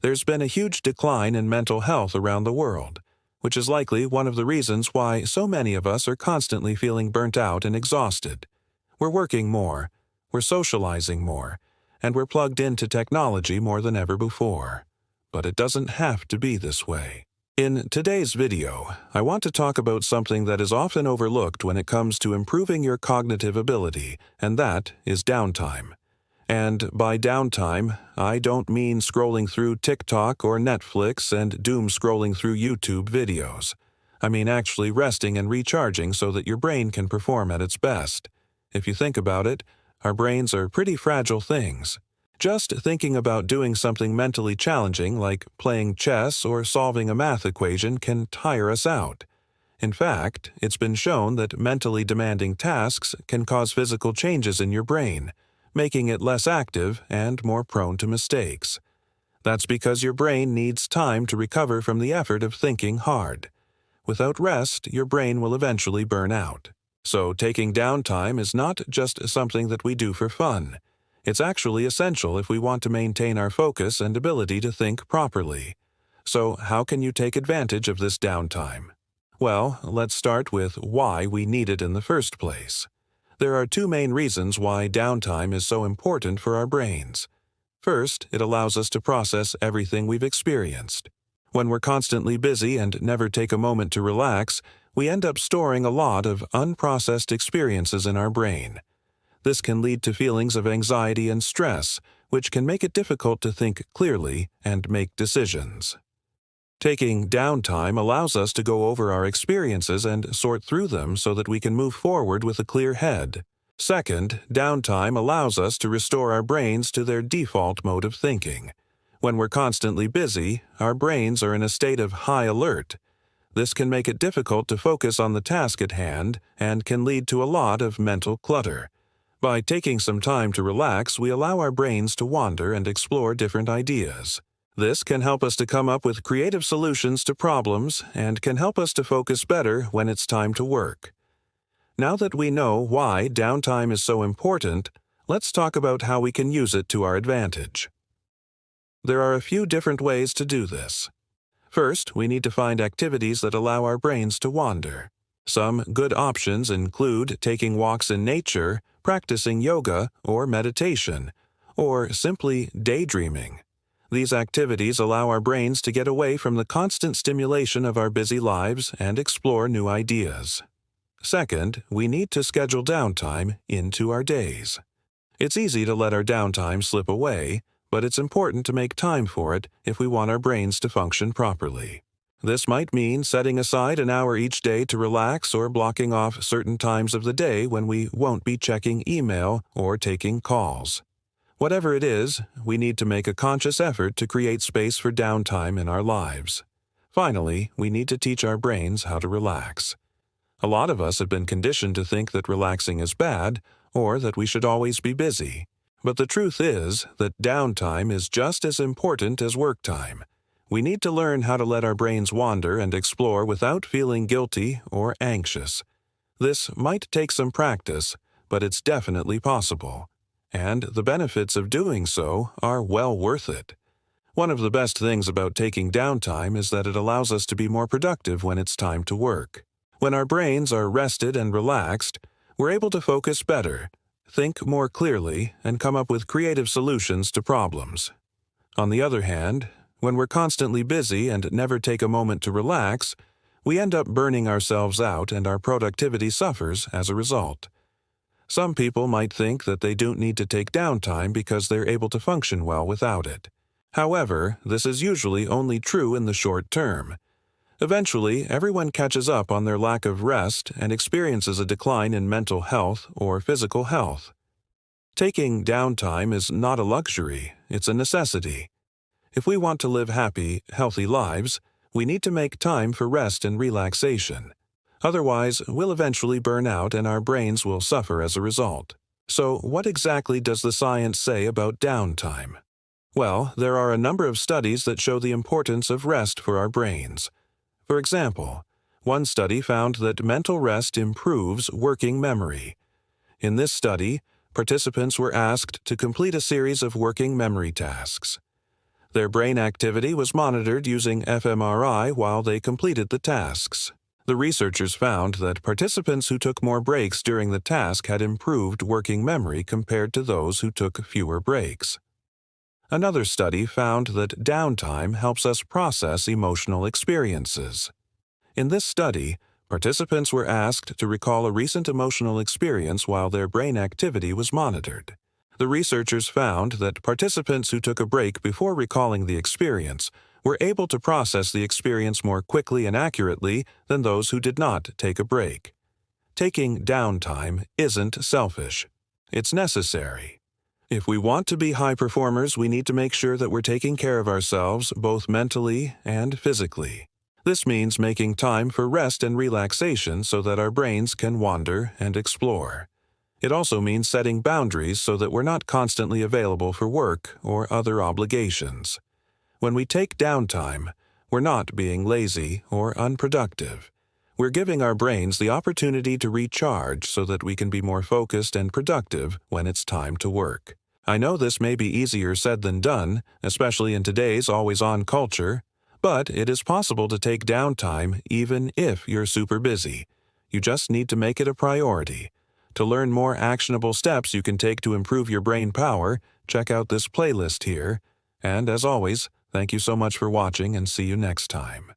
there's been a huge decline in mental health around the world, which is likely one of the reasons why so many of us are constantly feeling burnt out and exhausted. We're working more, we're socializing more, and we're plugged into technology more than ever before. But it doesn't have to be this way. In today's video, I want to talk about something that is often overlooked when it comes to improving your cognitive ability, and that is downtime. And by downtime, I don't mean scrolling through TikTok or Netflix and doom scrolling through YouTube videos. I mean actually resting and recharging so that your brain can perform at its best. If you think about it, our brains are pretty fragile things. Just thinking about doing something mentally challenging like playing chess or solving a math equation can tire us out. In fact, it's been shown that mentally demanding tasks can cause physical changes in your brain, making it less active and more prone to mistakes. That's because your brain needs time to recover from the effort of thinking hard. Without rest, your brain will eventually burn out. So taking downtime is not just something that we do for fun. It's actually essential if we want to maintain our focus and ability to think properly. So how can you take advantage of this downtime? Well, let's start with why we need it in the first place. There are two main reasons why downtime is so important for our brains. First, it allows us to process everything we've experienced. When we're constantly busy and never take a moment to relax, we end up storing a lot of unprocessed experiences in our brain. This can lead to feelings of anxiety and stress, which can make it difficult to think clearly and make decisions. Taking downtime allows us to go over our experiences and sort through them so that we can move forward with a clear head. Second, downtime allows us to restore our brains to their default mode of thinking. When we're constantly busy, our brains are in a state of high alert. This can make it difficult to focus on the task at hand and can lead to a lot of mental clutter. By taking some time to relax, we allow our brains to wander and explore different ideas. This can help us to come up with creative solutions to problems and can help us to focus better when it's time to work. Now that we know why downtime is so important, let's talk about how we can use it to our advantage. There are a few different ways to do this. First, we need to find activities that allow our brains to wander. Some good options include taking walks in nature, practicing yoga or meditation, or simply daydreaming. These activities allow our brains to get away from the constant stimulation of our busy lives and explore new ideas. Second, we need to schedule downtime into our days. It's easy to let our downtime slip away, but it's important to make time for it if we want our brains to function properly. This might mean setting aside an hour each day to relax or blocking off certain times of the day when we won't be checking email or taking calls. Whatever it is, we need to make a conscious effort to create space for downtime in our lives. Finally, we need to teach our brains how to relax. A lot of us have been conditioned to think that relaxing is bad or that we should always be busy. But the truth is that downtime is just as important as work time. We need to learn how to let our brains wander and explore without feeling guilty or anxious. This might take some practice, but it's definitely possible. And the benefits of doing so are well worth it. One of the best things about taking downtime is that it allows us to be more productive when it's time to work. When our brains are rested and relaxed, we're able to focus better, think more clearly, and come up with creative solutions to problems. On the other hand, when we're constantly busy and never take a moment to relax, we end up burning ourselves out and our productivity suffers as a result. Some people might think that they don't need to take downtime because they're able to function well without it. However, this is usually only true in the short term. Eventually, everyone catches up on their lack of rest and experiences a decline in mental health or physical health. Taking downtime is not a luxury, it's a necessity. If we want to live happy, healthy lives, we need to make time for rest and relaxation. Otherwise, we'll eventually burn out and our brains will suffer as a result. So, what exactly does the science say about downtime? Well, there are a number of studies that show the importance of rest for our brains. For example, one study found that mental rest improves working memory. In this study, participants were asked to complete a series of working memory tasks. Their brain activity was monitored using fMRI while they completed the tasks. The researchers found that participants who took more breaks during the task had improved working memory compared to those who took fewer breaks. Another study found that downtime helps us process emotional experiences. In this study, participants were asked to recall a recent emotional experience while their brain activity was monitored. The researchers found that participants who took a break before recalling the experience were able to process the experience more quickly and accurately than those who did not take a break. Taking downtime isn't selfish. It's necessary. If we want to be high performers, we need to make sure that we're taking care of ourselves both mentally and physically. This means making time for rest and relaxation so that our brains can wander and explore. It also means setting boundaries so that we're not constantly available for work or other obligations. When we take downtime, we're not being lazy or unproductive. We're giving our brains the opportunity to recharge so that we can be more focused and productive when it's time to work. I know this may be easier said than done, especially in today's always-on culture, but it is possible to take downtime even if you're super busy. You just need to make it a priority. To learn more actionable steps you can take to improve your brain power, check out this playlist here. And as always, thank you so much for watching and see you next time.